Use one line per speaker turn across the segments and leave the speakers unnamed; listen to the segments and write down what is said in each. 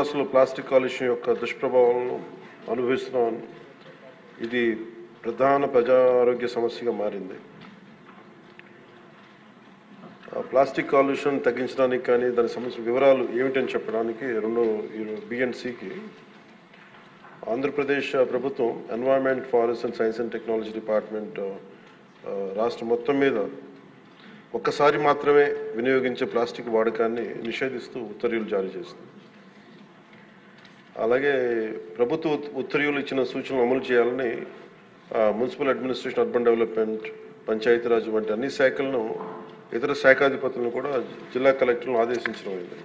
నివాసులు ప్లాస్టిక్ కాలుష్యం యొక్క దుష్ప్రభావాలను అనుభవిస్తున్నాం. ఇది ప్రధాన ప్రజా ఆరోగ్య సమస్యగా మారింది. ప్లాస్టిక్ కాలుష్యం తగ్గించడానికి కానీ దాని సమస్య వివరాలు ఏమిటని చెప్పడానికి BNCకి ఆంధ్రప్రదేశ్ ప్రభుత్వం environment, forest and science and technology department రాష్ట్రం మొత్తం మీద ఒక్కసారి మాత్రమే వినియోగించే ప్లాస్టిక్ వాడకాన్ని నిషేధిస్తూ ఉత్తర్వులు జారీ చేస్తుంది. అలాగే ప్రభుత్వ ఉత్తర్వులు ఇచ్చిన సూచనలు అమలు చేయాలని municipal administration, urban development, Panchayati Raj వంటి అన్ని శాఖలను, ఇతర శాఖాధిపతులను కూడా జిల్లా కలెక్టర్లను ఆదేశించడం అయింది.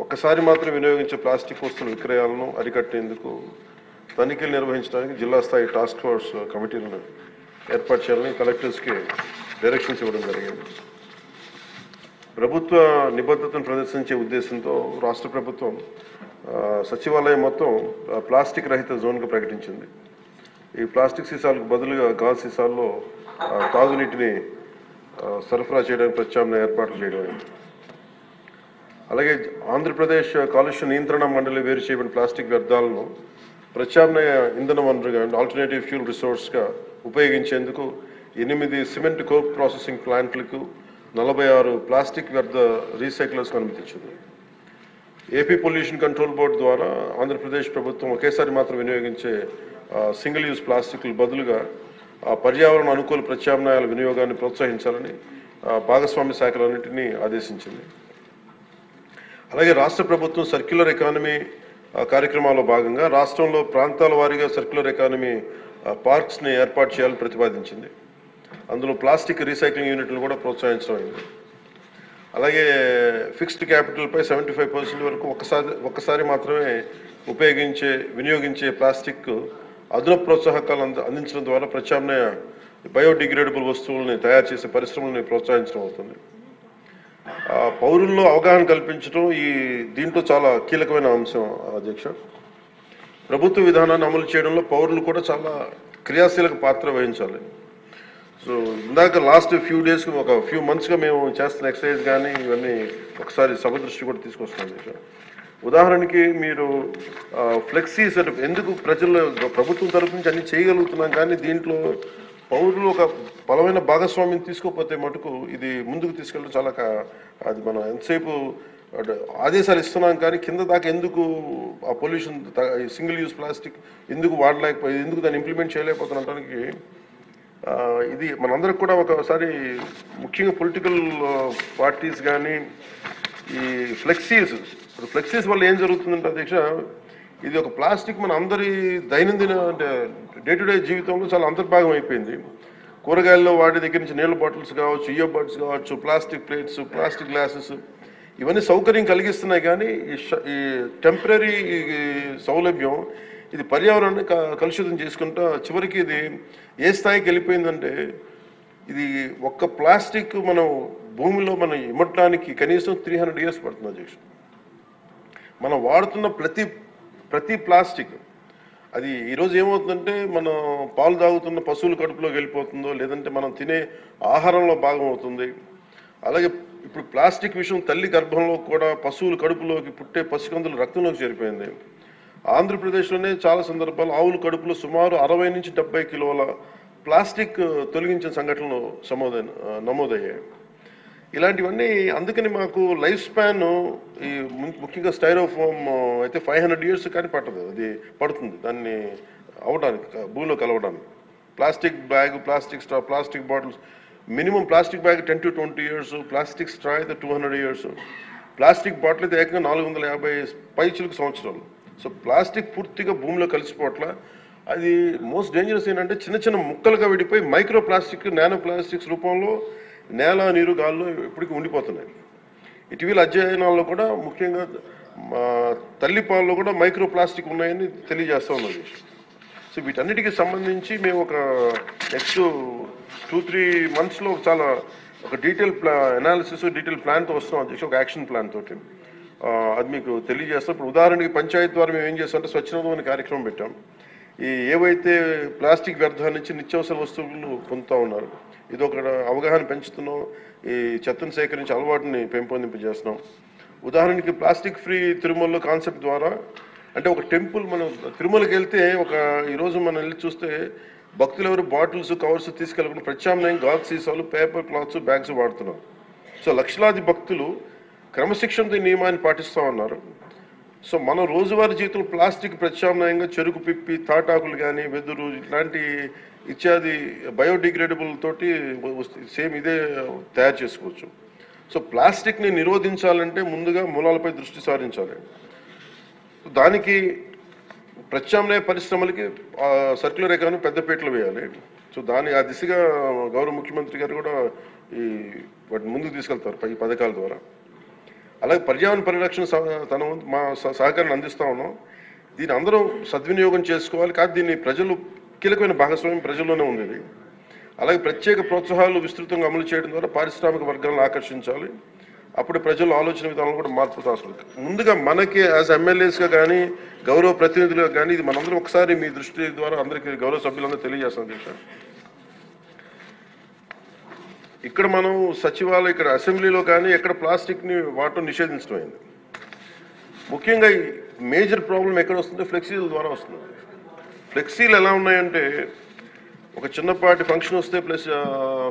ఒక్కసారి మాత్రం వినియోగించే ప్లాస్టిక్ వస్తువుల విక్రయాలను అరికట్టేందుకు తనిఖీలు నిర్వహించడానికి జిల్లా స్థాయి టాస్క్ ఫోర్స్ కమిటీలను ఏర్పాటు చేయాలని కలెక్టర్స్కి డైరెక్షన్స్ ఇవ్వడం జరిగింది. ప్రభుత్వ నిబద్ధతను ప్రదర్శించే ఉద్దేశంతో రాష్ట్ర ప్రభుత్వం సచివాలయం మొత్తం ప్లాస్టిక్ రహిత జోన్గా ప్రకటించింది. ఈ ప్లాస్టిక్ సీసాలకు బదులుగా గాజు సీసాల్లో తాగునీటిని సరఫరా చేయడానికి ప్రత్యామ్నాయ ఏర్పాట్లు చేయడం. అలాగే ఆంధ్రప్రదేశ్ కాలుష్య నియంత్రణ మండలి వేరు చేయబడిన ప్లాస్టిక్ వ్యర్థాలను ప్రత్యామ్నాయ ఇంధన వనరుగా, ఆల్టర్నేటివ్ ఫ్యూల్ రిసోర్స్గా ఉపయోగించేందుకు 8 సిమెంట్ కోక్ ప్రాసెసింగ్ ప్లాంట్లకు 46 ప్లాస్టిక్ వ్యర్థ రీసైక్లర్స్కు అనుమతించింది. ఏపీ పొల్యూషన్ కంట్రోల్ బోర్డు ద్వారా ఆంధ్రప్రదేశ్ ప్రభుత్వం ఒకేసారి మాత్రం వినియోగించే సింగిల్ యూజ్ ప్లాస్టిక్లు బదులుగా పర్యావరణ అనుకూల ప్రత్యామ్నాయాల వినియోగాన్ని ప్రోత్సహించాలని భాగస్వామ్య శాఖలన్నింటినీ ఆదేశించింది. అలాగే రాష్ట్ర ప్రభుత్వం సర్క్యులర్ ఎకానమీ కార్యక్రమాల్లో భాగంగా రాష్ట్రంలో ప్రాంతాల వారీగా సర్క్యులర్ ఎకానమీ పార్క్స్ని ఏర్పాటు చేయాలని ప్రతిపాదించింది. అందులో ప్లాస్టిక్ రీసైక్లింగ్ యూనిట్లు కూడా ప్రోత్సహించడం అయింది. అలాగే ఫిక్స్డ్ క్యాపిటల్పై 75% వరకు ఒక్కసారి మాత్రమే వినియోగించే ప్లాస్టిక్ అదనపు ప్రోత్సాహకాలు అందించడం ద్వారా ప్రత్యామ్నాయ బయోడిగ్రేడబుల్ వస్తువుల్ని తయారు చేసే పరిశ్రమల్ని ప్రోత్సహించడం అవుతుంది. పౌరుల్లో అవగాహన కల్పించడం దీంట్లో చాలా కీలకమైన అంశం అధ్యక్ష. ప్రభుత్వ విధానాన్ని అమలు చేయడంలో పౌరులు కూడా చాలా క్రియాశీలక పాత్ర వహించాలి. సో ఇందాక లాస్ట్ ఫ్యూ మంత్స్గా మేము చేస్తున్న ఎక్సర్సైజ్ కానీ ఇవన్నీ ఒకసారి సభ దృష్టి కూడా తీసుకొస్తున్నాం అధ్యక్ష. ఉదాహరణకి మీరు ఫ్లెక్సీస్ ఎందుకు ప్రభుత్వం తరపు నుంచి అన్ని చేయగలుగుతున్నాం, కానీ దీంట్లో పౌరులు ఒక బలమైన భాగస్వామ్యం తీసుకోకపోతే మటుకు ఇది ముందుకు తీసుకెళ్ళడం చాలా అది మనం ఎంతసేపు ఆదేశాలు ఇస్తున్నాం కానీ కింద దాకా ఎందుకు ఆ పొల్యూషన్ సింగిల్ యూజ్ ప్లాస్టిక్ ఎందుకు ఎందుకు దాన్ని ఇంప్లిమెంట్ చేయలేకపోతున్నటానికి ఇది మనందరికి కూడా ఒకసారి ముఖ్యంగా పొలిటికల్ పార్టీస్ కానీ ఈ ఫ్లెక్సీస్ వల్ల ఏం జరుగుతుందంటే అధ్యక్ష, ఇది ఒక ప్లాస్టిక్ మన అందరి దైనందిన డే టు డే జీవితంలో చాలా అంతర్భాగం అయిపోయింది. కూరగాయల్లో వాటి దగ్గర నుంచి నీళ్ళ బాటిల్స్ కావచ్చు, ఇయర్ బడ్స్ కావచ్చు, ప్లాస్టిక్ ప్లేట్స్, ప్లాస్టిక్ గ్లాసెస్ ఇవన్నీ సౌకర్యం కలిగిస్తున్నాయి. కానీ ఈ టెంపరీ సౌలభ్యం ఇది పర్యావరణాన్ని కలుషితం చేసుకుంటా చివరికి ఇది ఏ స్థాయికి వెళ్ళిపోయిందంటే ఇది ఒక్క ప్లాస్టిక్ భూమిలో మనం ఇమ్మటానికి కనీసం 300 years పడుతుంది అధ్యక్ష. మనం వాడుతున్న ప్రతి ప్లాస్టిక్ అది ఈరోజు ఏమవుతుందంటే మనం పాలు తాగుతున్న పశువుల కడుపులోకి వెళ్ళిపోతుందో, లేదంటే మనం తినే ఆహారంలో భాగం అవుతుంది. అలాగే ఇప్పుడు ప్లాస్టిక్ విషయం తల్లి గర్భంలో కూడా పశువుల కడుపులోకి పుట్టే పసికందుల రక్తంలోకి చేరిపోయింది. ఆంధ్రప్రదేశ్లోనే చాలా సందర్భాలు ఆవుల కడుపులో సుమారు 60 నుంచి 70 కిలోల ప్లాస్టిక్ తొలగించిన సంఘటనలు నమోదయ్యాయి. ఇలాంటివన్నీ అందుకని మాకు లైఫ్ స్పాన్ ఈ ముఖ్యంగా స్టైరోఫోమ్ అయితే 500 years కానీ పట్టదు, అది పడుతుంది దాన్ని అవడానికి భూమిలో కలవడానికి. Plastic bag, plastic straw, plastic bottles minimum plastic bag 10 to 20 years, plastic straw అయితే 200 years, ప్లాస్టిక్ బాటిల్ అయితే ఏకంగా 450 పైచిలకు సంవత్సరాలు. సో ప్లాస్టిక్ పూర్తిగా భూమిలో కలిసిపోవట్ల. అది మోస్ట్ డేంజరస్ ఏంటంటే చిన్న ముక్కలుగా విడిపోయి మైక్రో ప్లాస్టిక్, నానో ప్లాస్టిక్స్ రూపంలో నేల, నీరు, గాల్లో ఇప్పటికీ ఉండిపోతున్నాయి. ఇటీవల అధ్యయనాల్లో కూడా ముఖ్యంగా తల్లిపాలలో కూడా మైక్రో ప్లాస్టిక్ ఉన్నాయని తెలియజేస్తూ ఉన్నది. సో వీటన్నిటికీ సంబంధించి మేము ఒక నెక్స్ట్ 2-3 monthsలో చాలా ఒక డీటెయిల్ అనాలిసిస్, డీటెయిల్ ప్లాన్తో వస్తున్నాం అధ్యక్ష, ఒక యాక్షన్ ప్లాన్ తోటి. అది మీకు తెలియజేస్తాం. ఇప్పుడు ఉదాహరణకి పంచాయతీ ద్వారా మేము ఏం చేస్తామంటే స్వచ్ఛందం అనే కార్యక్రమం పెట్టాం. ఏవైతే ప్లాస్టిక్ వ్యర్థాల నుంచి నిత్యావసర వస్తువులు పొందుతూ ఉన్నారు, ఇది ఒక అవగాహన పెంచుతున్నాం. ఈ చెత్తను సేకరించి అలవాటుని పెంపొందింపజేస్తున్నాం. ఉదాహరణకి ప్లాస్టిక్ ఫ్రీ తిరుమలలో కాన్సెప్ట్ ద్వారా అంటే ఒక టెంపుల్ మనం తిరుమలకి వెళ్తే ఈరోజు మనం వెళ్ళి చూస్తే భక్తులు ఎవరు బాటిల్స్ కవర్స్ తీసుకెళ్ళకుండా ప్రత్యామ్నాయం గాజు సీసాలు పేపర్ క్లాత్స్ బ్యాగ్స్ వాడుతున్నారు. సో లక్షలాది భక్తులు క్రమశిక్షణతో ఈ నియమాన్ని పాటిస్తూ ఉన్నారు. సో మన రోజువారీ జీవితంలో ప్లాస్టిక్ ప్రత్యామ్నాయంగా చెరుకు పిప్పి తాటాకులు కానీ వెదురు ఇట్లాంటి ఇత్యాది బయోడిగ్రేడబుల్ తోటి సేమ్ ఇదే తయారు చేసుకోవచ్చు. సో ప్లాస్టిక్ని నిరోధించాలంటే ముందుగా మూలాలపై దృష్టి సారించాలి. దానికి ప్రత్యామ్నాయ పరిశ్రమలకి సర్క్యులర్ ఎకానమీ పెద్దపీటలు వేయాలి. సో ఆ దిశగా గౌరవ ముఖ్యమంత్రి గారు కూడా వాటిని ముందుకు తీసుకెళ్తారు ఈ పథకాల ద్వారా. అలాగే పర్యావరణ పరిరక్షణ మా సహకారాన్ని అందిస్తూ ఉన్నాం. దీన్ని అందరం సద్వినియోగం చేసుకోవాలి. కాదు దీన్ని ప్రజలు కీలకమైన భాగస్వామ్యం ప్రజల్లోనే ఉంది. అలాగే ప్రత్యేక ప్రోత్సాహాలు విస్తృతంగా అమలు చేయడం ద్వారా పారిశ్రామిక వర్గాలను ఆకర్షించాలి. అప్పుడు ప్రజల ఆలోచన విధానంలో కూడా మార్పు అవసరం. ముందుగా మనకి యాజ్ ఎమ్మెల్యేస్గా కానీ గౌరవ ప్రతినిధులుగా కానీ ఇది మనందరం ఒకసారి మీ దృష్టి ద్వారా అందరికీ గౌరవ సభ్యులందరూ తెలియజేస్తాం. ఇక్కడ మనం సచివాలయం ఇక్కడ అసెంబ్లీలో కానీ ఎక్కడ ప్లాస్టిక్ని వాడటం నిషేధించడం అయింది. ముఖ్యంగా మేజర్ ప్రాబ్లం ఎక్కడ వస్తుందో ఫ్లెక్సీల ద్వారా వస్తుంది. ఫ్లెక్సీలు ఎలా ఉన్నాయంటే ఒక చిన్నపాటి ఫంక్షన్ వస్తే ప్లస్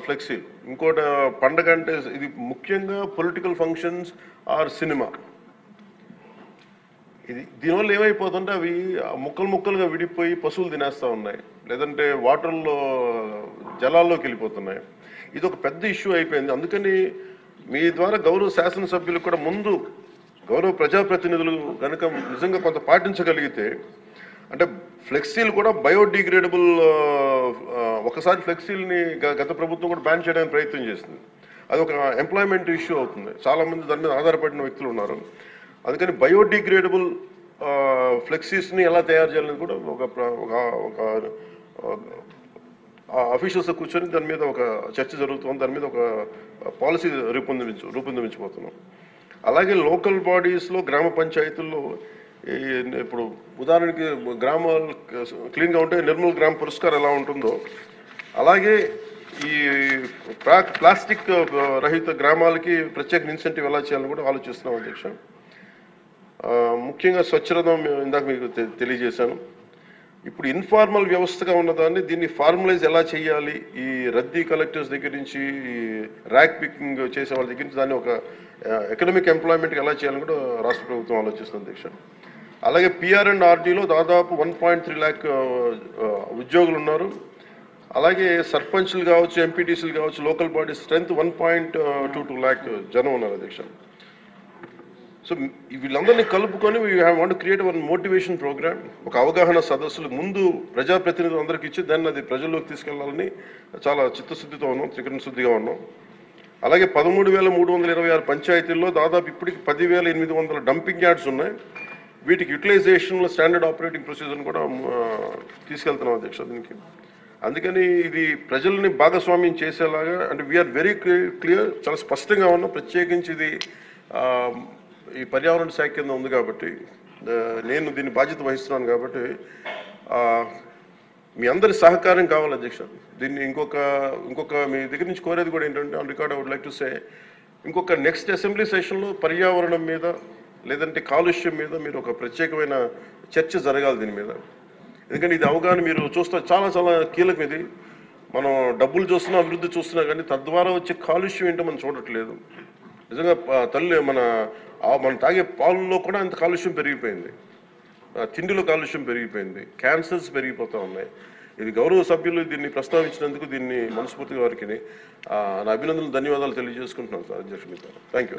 ఫ్లెక్సీలు, ఇంకోటి పండగ అంటే ఇది ముఖ్యంగా పొలిటికల్ ఫంక్షన్స్ ఆర్ సినిమా. దీనివల్ల ఏమైపోతుంటే అవి ముక్కలు ముక్కలుగా విడిపోయి పశువులు తినేస్తూ ఉన్నాయి, లేదంటే వాటర్లో జలాల్లోకి వెళ్ళిపోతున్నాయి. ఇది ఒక పెద్ద ఇష్యూ అయిపోయింది. అందుకని మీ ద్వారా గౌరవ శాసనసభ్యులకు కూడా ముందు గౌరవ ప్రజాప్రతినిధులు కనుక నిజంగా కొంత పాటించగలిగితే అంటే ఫ్లెక్సీలు కూడా బయోడిగ్రేడబుల్ ఒకసారి ఫ్లెక్సీల్ని గత ప్రభుత్వం కూడా బ్యాన్ చేయడానికి ప్రయత్నం చేస్తుంది. అది ఒక ఎంప్లాయ్మెంట్ ఇష్యూ అవుతుంది. చాలామంది దాని మీద ఆధారపడిన వ్యక్తులు ఉన్నారు. అందుకని బయోడిగ్రేడబుల్ ఫ్లెక్సీస్ని ఎలా తయారు చేయాలని కూడా ఒక అఫీషియల్స్ కూర్చొని దాని మీద ఒక చర్చ జరుగుతుంది. దాని మీద ఒక పాలసీ రూపొందించబోతున్నాం. అలాగే లోకల్ బాడీస్లో గ్రామ పంచాయతీల్లో ఇప్పుడు ఉదాహరణకి గ్రామాలు క్లీన్గా ఉంటే నిర్మల్ గ్రామ పురస్కారం ఎలా ఉంటుందో అలాగే ఈ ప్లాస్టిక్ రహిత గ్రామాలకి ప్రత్యేక ఇన్సెంటివ్ ఎలా చేయాలని కూడా ఆలోచిస్తున్నాం అధ్యక్ష. ముఖ్యంగా స్వచ్ఛరథం ఇందాక మీకు తెలియజేశాను. ఇప్పుడు ఇన్ఫార్మల్ వ్యవస్థగా ఉన్నదాన్ని దీన్ని ఫార్మలైజ్ ఎలా చేయాలి, ఈ రద్దీ కలెక్టర్స్ దగ్గర నుంచి ఈ ర్యాక్ పికింగ్ చేసే వాళ్ళ దగ్గర నుంచి దాన్ని ఒక ఎకనామిక్ ఎంప్లాయ్మెంట్కి ఎలా చేయాలని కూడా రాష్ట్ర ప్రభుత్వం ఆలోచిస్తుంది అధ్యక్ష. అలాగే PR&RDలో దాదాపు 1.3 lakh ఉద్యోగులు ఉన్నారు. అలాగే సర్పంచ్లు కావచ్చు, ఎంపీటీసీలు కావచ్చు, లోకల్ బాడీ స్ట్రెంత్ 1.22 lakh జనం ఉన్నారు అధ్యక్ష. సో వీళ్ళందరినీ కలుపుకొని we want create one motivation program, ఒక అవగాహన సదస్సులు ముందు ప్రజాప్రతినిధులు అందరికీ ఇచ్చి దాన్ని అది ప్రజల్లోకి తీసుకెళ్లాలని చాలా చిత్తశుద్ధితో ఉన్నాం, త్రికరణ శుద్ధిగా ఉన్నాం. అలాగే 13,326 పంచాయతీల్లో దాదాపు ఇప్పటికి 10,800 డంపింగ్ యార్డ్స్ ఉన్నాయి. వీటికి యూటిలైజేషన్లో స్టాండర్డ్ ఆపరేటింగ్ ప్రొసీజర్ని కూడా తీసుకెళ్తున్నాం అధ్యక్ష దీనికి. అందుకని ఇది ప్రజల్ని భాగస్వామ్యం చేసేలాగా అంటే వీఆర్ వెరీ క్లియర్, చాలా స్పష్టంగా ఉన్నాం. ప్రత్యేకించి ఇది ఈ పర్యావరణ శాఖ కింద ఉంది కాబట్టి నేను దీన్ని బాధ్యత వహిస్తున్నాను కాబట్టి మీ అందరి సహకారం కావాలి అధ్యక్ష. దీన్ని ఇంకొక మీ దగ్గర నుంచి కోరేది కూడా ఏంటంటే on record I would like to say ఇంకొక నెక్స్ట్ అసెంబ్లీ సెషన్లో పర్యావరణం మీద లేదంటే కాలుష్యం మీద మీరు ఒక ప్రత్యేకమైన చర్చ జరగాలి దీని మీద. ఎందుకంటే ఇది అవగాహన మీరు చూస్తే చాలా చాలా కీలకం. ఇది మనం డబ్బులు చూస్తున్నా అభివృద్ధి చూస్తున్నా కానీ తద్వారా వచ్చే కాలుష్యం ఏంటో మనం చూడట్లేదు. నిజంగా తల్లి మనం తాగే పాలలో కూడా అంత కాలుష్యం పెరిగిపోయింది, తిండిలో కాలుష్యం పెరిగిపోయింది, క్యాన్సర్స్ పెరిగిపోతూ ఉన్నాయి. ఇది గౌరవ సభ్యులు దీన్ని ప్రస్తావించినందుకు దీన్ని మనస్ఫూర్తిగా వారికి నా అభినందనలు ధన్యవాదాలు తెలియజేసుకుంటున్నాను సార్ అధ్యక్ష. Thank you.